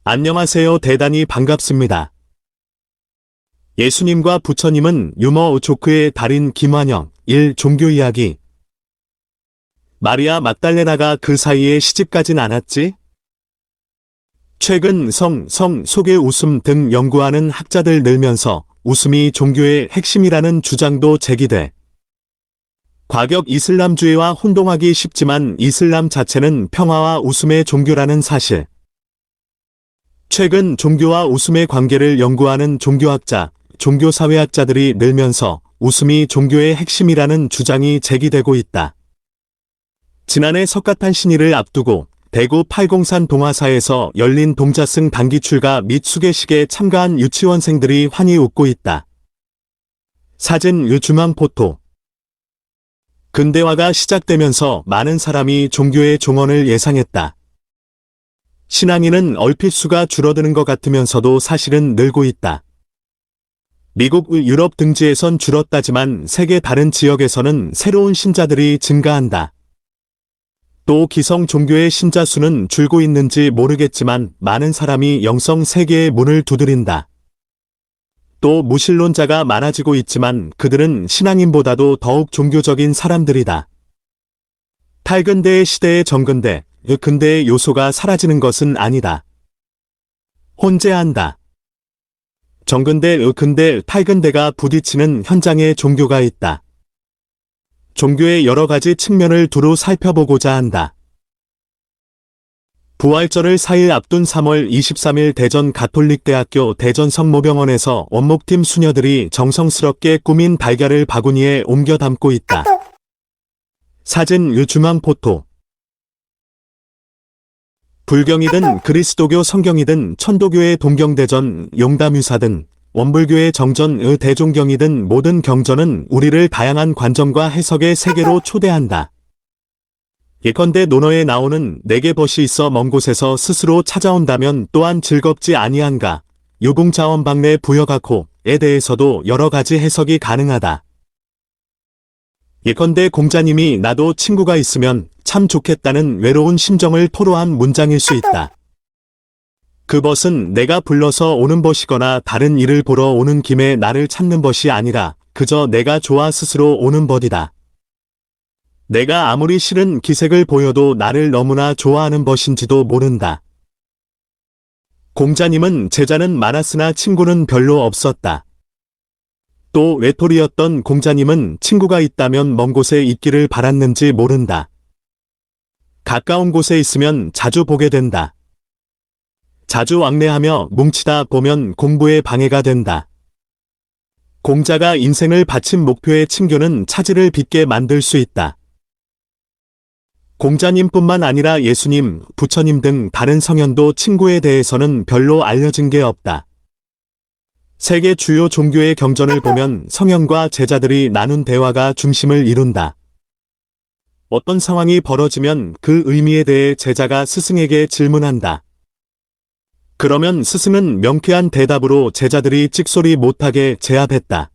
안녕하세요. 대단히 반갑습니다. 예수님과 부처님은 유머 조크의 달인 김환영 1. 종교 이야기. 마리아 막달레나가 그 사이에 시집가진 않았지? 최근 성 속의 웃음 등 연구하는 학자들 늘면서 웃음이 종교의 핵심이라는 주장도 제기돼. 과격 이슬람주의와 혼동하기 쉽지만 이슬람 자체는 평화와 웃음의 종교라는 사실. 최근 종교와 웃음의 관계를 연구하는 종교학자, 종교사회학자들이 늘면서 웃음이 종교의 핵심이라는 주장이 제기되고 있다. 지난해 석가탄신일을 앞두고 대구 팔공산 동화사에서 열린 동자승 단기 출가 및 수계식에 참가한 유치원생들이 환히 웃고 있다. 사진 유중앙 포토. 근대화가 시작되면서 많은 사람이 종교의 종언을 예상했다. 신앙인은 얼핏 수가 줄어드는 것 같으면서도 사실은 늘고 있다. 미국, 유럽 등지에선 줄었다지만 세계 다른 지역에서는 새로운 신자들이 증가한다. 또 기성 종교의 신자 수는 줄고 있는지 모르겠지만 많은 사람이 영성 세계의 문을 두드린다. 또 무신론자가 많아지고 있지만 그들은 신앙인보다도 더욱 종교적인 사람들이다. 탈근대의 시대의 정근대, 근대의 요소가 사라지는 것은 아니다. 혼재한다. 정근대, 근대, 탈근대가 부딪히는 현장에 종교가 있다. 종교의 여러 가지 측면을 두루 살펴보고자 한다. 부활절을 4일 앞둔 3월 23일 대전 가톨릭대학교 대전 성모병원에서 원목팀 수녀들이 정성스럽게 꾸민 달걀을 바구니에 옮겨 담고 있다. 사진 유중앙 포토. 불경이든 그리스도교 성경이든 천도교의 동경대전, 용담유사든 원불교의 정전의 대종경이든 모든 경전은 우리를 다양한 관점과 해석의 세계로 초대한다. 예컨대 논어에 나오는 내게 벗이 있어 먼 곳에서 스스로 찾아온다면 또한 즐겁지 아니한가. 유공자원방내 부여가코에 대해서도 여러 가지 해석이 가능하다. 예컨대 공자님이 나도 친구가 있으면 참 좋겠다는 외로운 심정을 토로한 문장일 수 있다. 그 벗은 내가 불러서 오는 벗이거나 다른 일을 보러 오는 김에 나를 찾는 벗이 아니라 그저 내가 좋아 스스로 오는 벗이다. 내가 아무리 싫은 기색을 보여도 나를 너무나 좋아하는 벗인지도 모른다. 공자님은 제자는 많았으나 친구는 별로 없었다. 또 외톨이였던 공자님은 친구가 있다면 먼 곳에 있기를 바랐는지 모른다. 가까운 곳에 있으면 자주 보게 된다. 자주 왕래하며 뭉치다 보면 공부에 방해가 된다. 공자가 인생을 바친 목표의 친교는 차질을 빚게 만들 수 있다. 공자님뿐만 아니라 예수님, 부처님 등 다른 성현도 친구에 대해서는 별로 알려진 게 없다. 세계 주요 종교의 경전을 보면 성현과 제자들이 나눈 대화가 중심을 이룬다. 어떤 상황이 벌어지면 그 의미에 대해 제자가 스승에게 질문한다. 그러면 스승은 명쾌한 대답으로 제자들이 찍소리 못하게 제압했다.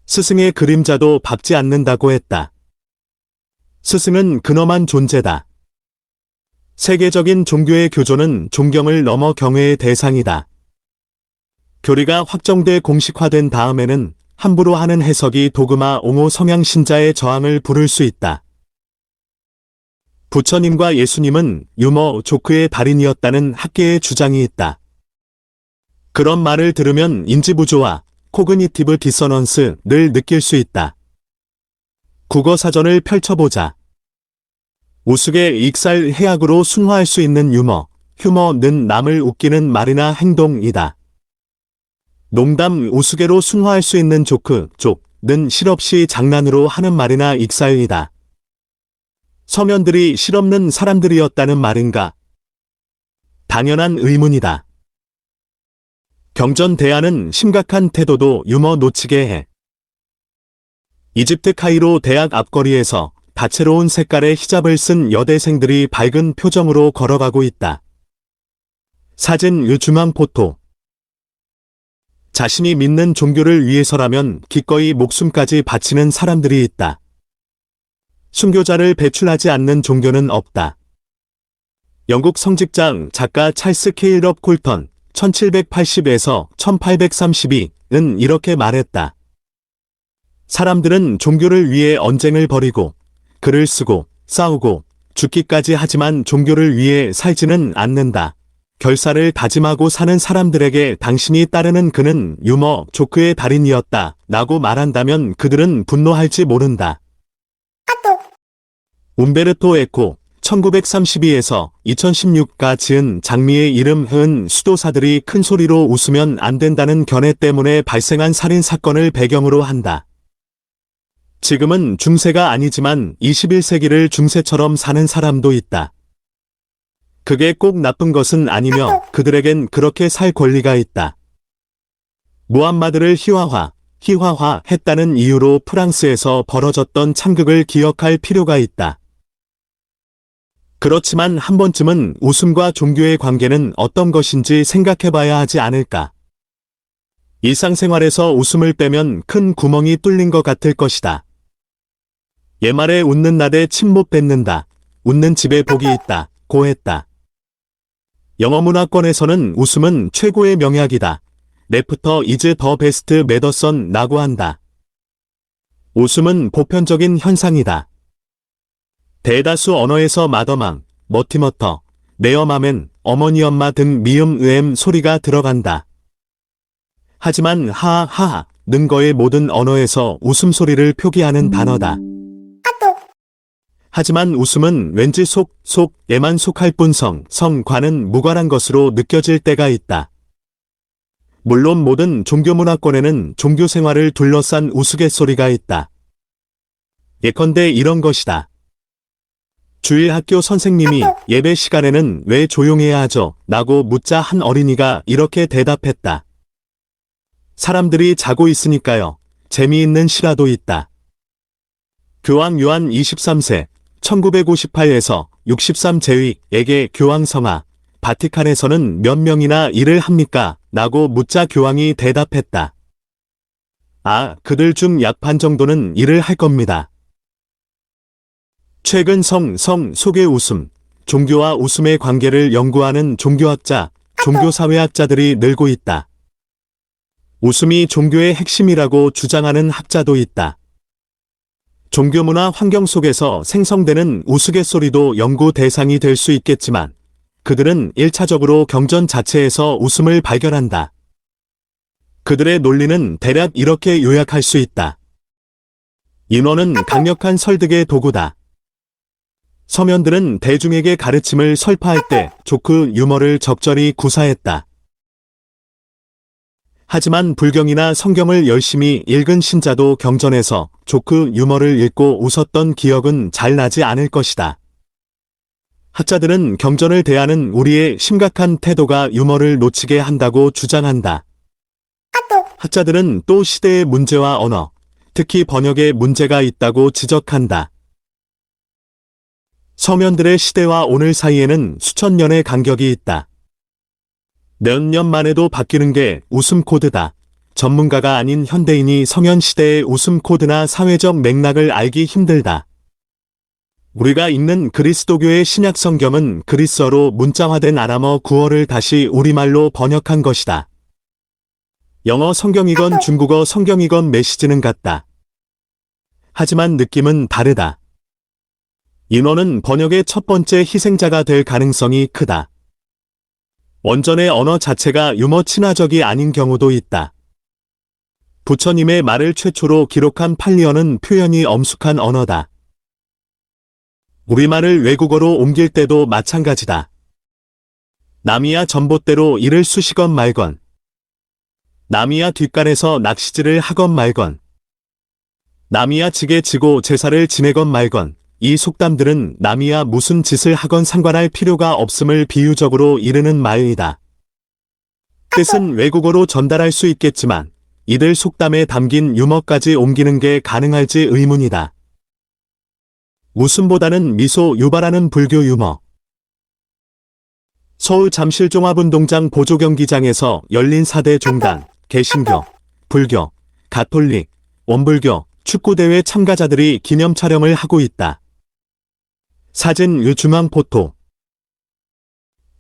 스승의 그림자도 밟지 않는다고 했다. 스승은 근엄한 존재다. 세계적인 종교의 교조는 존경을 넘어 경외의 대상이다. 교리가 확정돼 공식화된 다음에는 함부로 하는 해석이 도그마 옹호 성향 신자의 저항을 부를 수 있다. 부처님과 예수님은 유머 조크의 달인이었다는 학계의 주장이 있다. 그런 말을 들으면 인지부조화, 코그니티브 디서넌스를 느낄 수 있다. 국어사전을 펼쳐보자. 우스개 익살 해악으로 순화할 수 있는 유머, 휴머는 남을 웃기는 말이나 행동이다. 농담 우스개로 순화할 수 있는 조크, 족는 실없이 장난으로 하는 말이나 익살이다. 서면들이 실없는 사람들이었다는 말인가? 당연한 의문이다. 경전 대안은 심각한 태도도 유머 놓치게 해. 이집트 카이로 대학 앞거리에서 다채로운 색깔의 히잡을 쓴 여대생들이 밝은 표정으로 걸어가고 있다. 사진 유중앙 포토. 자신이 믿는 종교를 위해서라면 기꺼이 목숨까지 바치는 사람들이 있다. 순교자를 배출하지 않는 종교는 없다. 영국 성직장 작가 찰스 케일럽 콜턴 1780에서 1832는 이렇게 말했다. 사람들은 종교를 위해 언쟁을 벌이고 글을 쓰고 싸우고 죽기까지 하지만 종교를 위해 살지는 않는다. 결사를 다짐하고 사는 사람들에게 당신이 따르는 그는 유머, 조크의 달인이었다 라고 말한다면 그들은 분노할지 모른다. 움베르토 에코 1932에서 2016가 지은 장미의 이름은 수도사들이 큰 소리로 웃으면 안 된다는 견해 때문에 발생한 살인 사건을 배경으로 한다. 지금은 중세가 아니지만 21세기를 중세처럼 사는 사람도 있다. 그게 꼭 나쁜 것은 아니며 그들에겐 그렇게 살 권리가 있다. 무함마드를 희화화했다는 이유로 프랑스에서 벌어졌던 참극을 기억할 필요가 있다. 그렇지만 한 번쯤은 웃음과 종교의 관계는 어떤 것인지 생각해봐야 하지 않을까. 일상생활에서 웃음을 빼면 큰 구멍이 뚫린 것 같을 것이다. 옛말에 웃는 나대 침 못 뱉는다. 웃는 집에 복이 있다. 고 했다. 영어 문화권에서는 웃음은 최고의 명약이다. 레프터 이즈 더 베스트 메더선 라고 한다. 웃음은 보편적인 현상이다. 대다수 언어에서 마더망, 머티머터, 네어마멘, 어머니 엄마 등 미음, 으엠 소리가 들어간다. 하지만 하하하는 거의 모든 언어에서 웃음소리를 표기하는 단어다. 하지만 웃음은 왠지 속에만 속할 뿐 성과는 무관한 것으로 느껴질 때가 있다. 물론 모든 종교문화권에는 종교생활을 둘러싼 우스갯소리가 있다. 예컨대 이런 것이다. 주일 학교 선생님이 예배 시간에는 왜 조용해야 하죠? 라고 묻자 한 어린이가 이렇게 대답했다. 사람들이 자고 있으니까요. 재미있는 시라도 있다. 교황 요한 23세 1958에서 63 제위에게 교황 성하 바티칸에서는 몇 명이나 일을 합니까? 라고 묻자 교황이 대답했다. 그들 중 약 반 정도는 일을 할 겁니다. 최근 속의 웃음, 종교와 웃음의 관계를 연구하는 종교학자, 종교사회학자들이 늘고 있다. 웃음이 종교의 핵심이라고 주장하는 학자도 있다. 종교문화 환경 속에서 생성되는 우스갯소리도 연구 대상이 될 수 있겠지만 그들은 1차적으로 경전 자체에서 웃음을 발견한다. 그들의 논리는 대략 이렇게 요약할 수 있다. 인어는 강력한 설득의 도구다. 서면들은 대중에게 가르침을 설파할 때 조크 유머를 적절히 구사했다. 하지만 불경이나 성경을 열심히 읽은 신자도 경전에서 조크 유머를 읽고 웃었던 기억은 잘 나지 않을 것이다. 학자들은 경전을 대하는 우리의 심각한 태도가 유머를 놓치게 한다고 주장한다. 학자들은 또 시대의 문제와 언어, 특히 번역에 문제가 있다고 지적한다. 서면들의 시대와 오늘 사이에는 수천 년의 간격이 있다. 몇 년 만에도 바뀌는 게 웃음 코드다. 전문가가 아닌 현대인이 성현 시대의 웃음 코드나 사회적 맥락을 알기 힘들다. 우리가 읽는 그리스도교의 신약 성경은 그리스어로 문자화된 아람어 구어를 다시 우리말로 번역한 것이다. 영어 성경이건 중국어 성경이건 메시지는 같다. 하지만 느낌은 다르다. 인어는 번역의 첫 번째 희생자가 될 가능성이 크다. 원전의 언어 자체가 유머 친화적이 아닌 경우도 있다. 부처님의 말을 최초로 기록한 팔리어는 표현이 엄숙한 언어다. 우리말을 외국어로 옮길 때도 마찬가지다. 나미야 전봇대로 이를 쑤시건 말건, 나미야 뒷간에서 낚시질을 하건 말건, 나미야 지게 지고 제사를 지내건 말건, 이 속담들은 남이야 무슨 짓을 하건 상관할 필요가 없음을 비유적으로 이르는 말이다. 뜻은 외국어로 전달할 수 있겠지만 이들 속담에 담긴 유머까지 옮기는 게 가능할지 의문이다. 웃음보다는 미소 유발하는 불교 유머. 서울 잠실종합운동장 보조경기장에서 열린 4대 종단, 개신교, 불교, 가톨릭, 원불교, 축구대회 참가자들이 기념 촬영을 하고 있다. 사진 유중앙 포토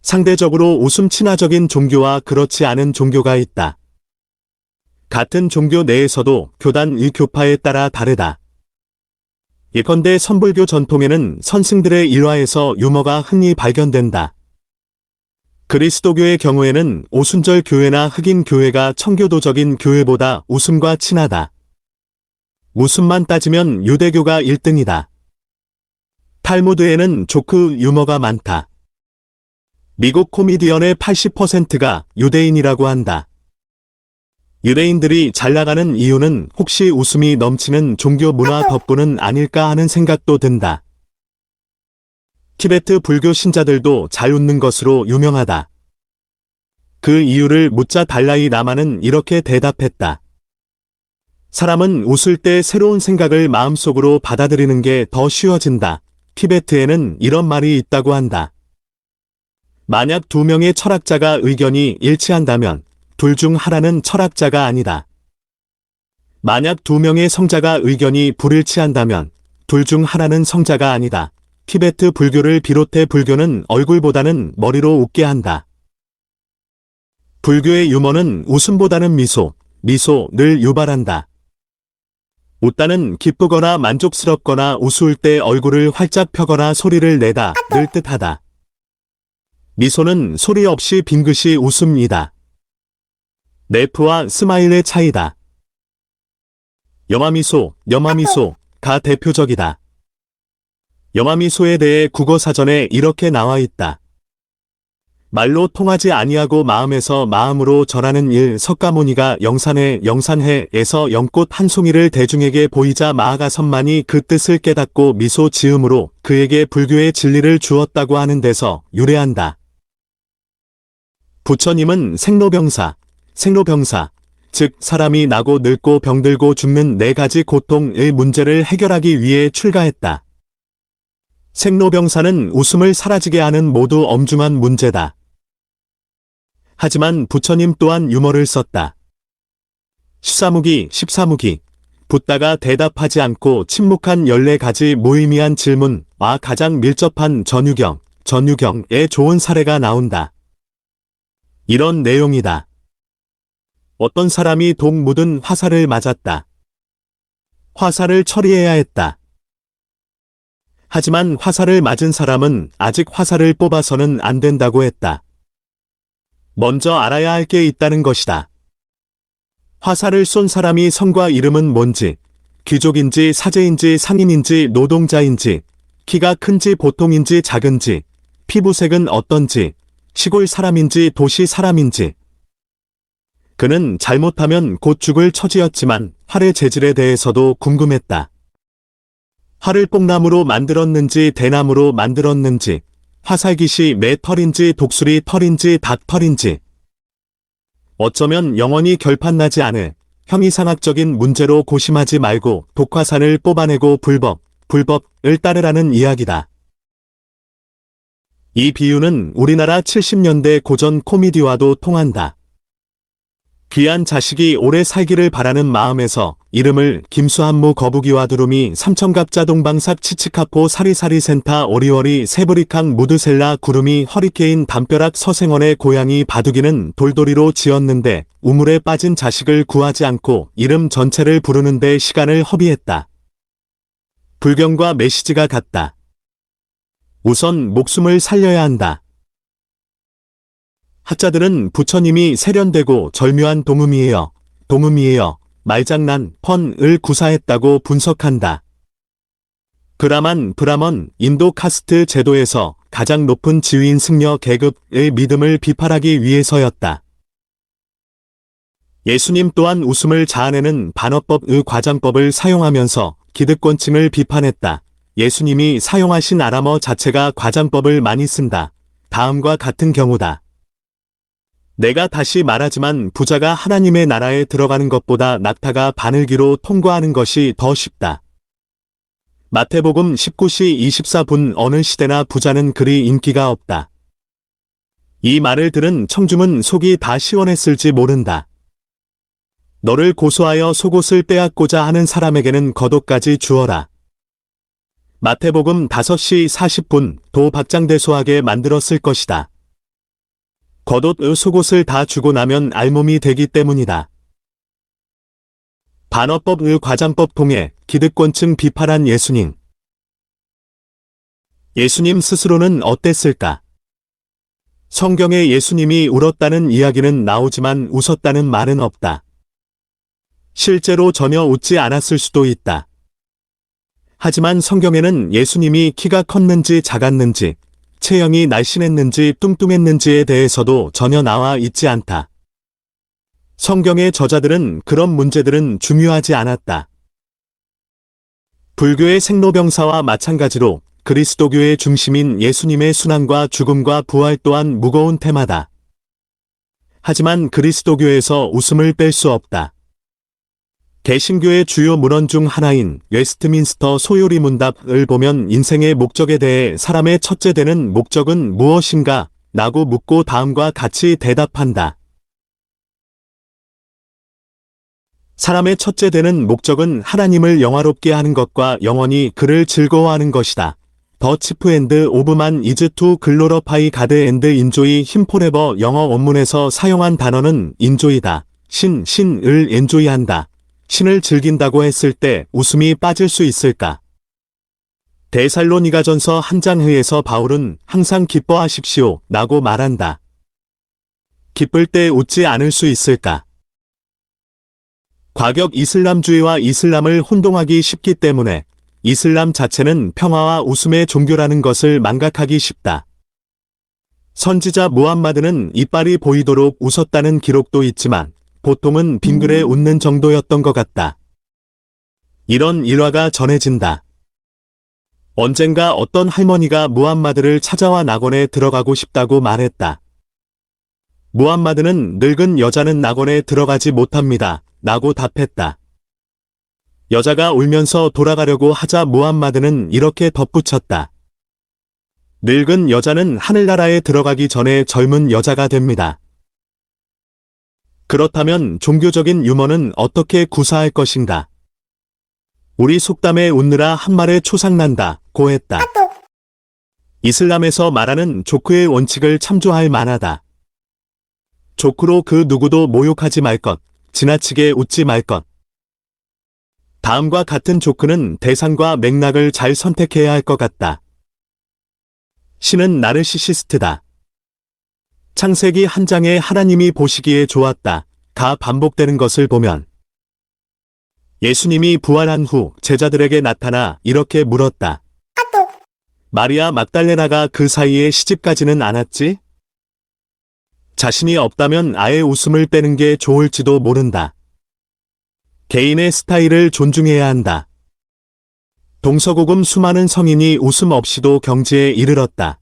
상대적으로 웃음 친화적인 종교와 그렇지 않은 종교가 있다. 같은 종교 내에서도 교단 교파에 따라 다르다. 예컨대 선불교 전통에는 선승들의 일화에서 유머가 흔히 발견된다. 그리스도교의 경우에는 오순절 교회나 흑인 교회가 청교도적인 교회보다 웃음과 친하다. 웃음만 따지면 유대교가 1등이다. 탈무드에는 조크 유머가 많다. 미국 코미디언의 80%가 유대인이라고 한다. 유대인들이 잘 나가는 이유는 혹시 웃음이 넘치는 종교 문화 덕분은 아닐까 하는 생각도 든다. 티베트 불교 신자들도 잘 웃는 것으로 유명하다. 그 이유를 묻자 달라이 라마는 이렇게 대답했다. 사람은 웃을 때 새로운 생각을 마음속으로 받아들이는 게 더 쉬워진다. 티베트에는 이런 말이 있다고 한다. 만약 2명의 철학자가 의견이 일치한다면 둘 중 하나는 철학자가 아니다. 만약 2명의 성자가 의견이 불일치한다면 둘 중 하나는 성자가 아니다. 티베트 불교를 비롯해 불교는 얼굴보다는 머리로 웃게 한다. 불교의 유머는 웃음보다는 미소를 유발한다. 웃다는 기쁘거나 만족스럽거나 우스울 때 얼굴을 활짝 펴거나 소리를 내다 늘 뜻하다. 미소는 소리 없이 빙긋이 웃음이다. 래프와 스마일의 차이다. 염화미소가 대표적이다. 염화미소에 대해 국어사전에 이렇게 나와 있다. 말로 통하지 아니하고 마음에서 마음으로 전하는 일. 석가모니가 영산해에서 연꽃 한 송이를 대중에게 보이자 마하가선만이 그 뜻을 깨닫고 미소 지음으로 그에게 불교의 진리를 주었다고 하는 데서 유래한다. 부처님은 생로병사, 즉 사람이 나고 늙고 병들고 죽는 4가지 고통의 문제를 해결하기 위해 출가했다. 생로병사는 웃음을 사라지게 하는 모두 엄중한 문제다. 하지만 부처님 또한 유머를 썼다. 14무기, 붓다가 대답하지 않고 침묵한 14가지 무의미한 질문과 가장 밀접한 전유경의 좋은 사례가 나온다. 이런 내용이다. 어떤 사람이 독 묻은 화살을 맞았다. 화살을 처리해야 했다. 하지만 화살을 맞은 사람은 아직 화살을 뽑아서는 안 된다고 했다. 먼저 알아야 할 게 있다는 것이다. 화살을 쏜 사람이 성과 이름은 뭔지, 귀족인지 사제인지 상인인지 노동자인지, 키가 큰지 보통인지 작은지, 피부색은 어떤지, 시골 사람인지 도시 사람인지. 그는 잘못하면 곧 죽을 처지였지만 활의 재질에 대해서도 궁금했다. 활을 뽕나무로 만들었는지 대나무로 만들었는지, 화살깃이 매 털인지 독수리 털인지 닭 털인지. 어쩌면 영원히 결판나지 않을 형이상학적인 문제로 고심하지 말고 독화살을 뽑아내고 불법을 따르라는 이야기다. 이 비유는 우리나라 70년대 고전 코미디와도 통한다. 귀한 자식이 오래 살기를 바라는 마음에서 이름을 김수한무 거북이와 두루미 삼천갑자 동방삭 치치카포 사리사리 센타 오리오리 세브리캉 무드셀라 구름이 허리케인 담벼락 서생원의 고양이 바둑이는 돌돌이로 지었는데 우물에 빠진 자식을 구하지 않고 이름 전체를 부르는데 시간을 허비했다. 불경과 메시지가 같다. 우선 목숨을 살려야 한다. 학자들은 부처님이 세련되고 절묘한 동음이에요. 말장난, 펀을 구사했다고 분석한다. 브라먼, 인도 카스트 제도에서 가장 높은 지위인 승려 계급의 믿음을 비판하기 위해서였다. 예수님 또한 웃음을 자아내는 반어법의 과장법을 사용하면서 기득권층을 비판했다. 예수님이 사용하신 아람어 자체가 과장법을 많이 쓴다. 다음과 같은 경우다. 내가 다시 말하지만 부자가 하나님의 나라에 들어가는 것보다 낙타가 바늘기로 통과하는 것이 더 쉽다. 마태복음 19시 24분 어느 시대나 부자는 그리 인기가 없다. 이 말을 들은 청중은 속이 다 시원했을지 모른다. 너를 고소하여 속옷을 빼앗고자 하는 사람에게는 겉옷까지 주어라. 마태복음 5시 40분 도 박장대소하게 만들었을 것이다. 겉옷, 속옷을 다 주고 나면 알몸이 되기 때문이다. 반어법, 과장법 통해 기득권층 비판한 예수님. 예수님 스스로는 어땠을까? 성경에 예수님이 울었다는 이야기는 나오지만 웃었다는 말은 없다. 실제로 전혀 웃지 않았을 수도 있다. 하지만 성경에는 예수님이 키가 컸는지 작았는지, 체형이 날씬했는지 뚱뚱했는지에 대해서도 전혀 나와 있지 않다. 성경의 저자들은 그런 문제들은 중요하지 않았다. 불교의 생로병사와 마찬가지로 그리스도교의 중심인 예수님의 순환과 죽음과 부활 또한 무거운 테마다. 하지만 그리스도교에서 웃음을 뺄 수 없다. 개신교의 주요 문헌 중 하나인 웨스트민스터 소요리 문답을 보면 인생의 목적에 대해 사람의 첫째 되는 목적은 무엇인가? 라고 묻고 다음과 같이 대답한다. 사람의 첫째 되는 목적은 하나님을 영화롭게 하는 것과 영원히 그를 즐거워하는 것이다. The chief end of man is to glorify God and enjoy him forever. 영어 원문에서 사용한 단어는 enjoy다. 신을 enjoy한다. 신을 즐긴다고 했을 때 웃음이 빠질 수 있을까? 데살로니가전서 1장에서 바울은 항상 기뻐하십시오 라고 말한다. 기쁠 때 웃지 않을 수 있을까? 과격 이슬람주의와 이슬람을 혼동하기 쉽기 때문에 이슬람 자체는 평화와 웃음의 종교라는 것을 망각하기 쉽다. 선지자 무함마드는 이빨이 보이도록 웃었다는 기록도 있지만 보통은 빙그레 웃는 정도였던 것 같다. 이런 일화가 전해진다. 언젠가 어떤 할머니가 무함마드를 찾아와 낙원에 들어가고 싶다고 말했다. 무함마드는 늙은 여자는 낙원에 들어가지 못합니다. 라고 답했다. 여자가 울면서 돌아가려고 하자 무함마드는 이렇게 덧붙였다. 늙은 여자는 하늘나라에 들어가기 전에 젊은 여자가 됩니다. 그렇다면 종교적인 유머는 어떻게 구사할 것인가? 우리 속담에 웃느라 한 말에 초상난다 고 했다. 이슬람에서 말하는 조크의 원칙을 참조할 만하다. 조크로 그 누구도 모욕하지 말 것, 지나치게 웃지 말 것. 다음과 같은 조크는 대상과 맥락을 잘 선택해야 할 것 같다. 신은 나르시시스트다. 창세기 1장에 하나님이 보시기에 좋았다. 가 반복되는 것을 보면 예수님이 부활한 후 제자들에게 나타나 이렇게 물었다. 마리아 막달레나가 그 사이에 시집가지는 않았지? 자신이 없다면 아예 웃음을 빼는 게 좋을지도 모른다. 개인의 스타일을 존중해야 한다. 동서고금 수많은 성인이 웃음 없이도 경지에 이르렀다.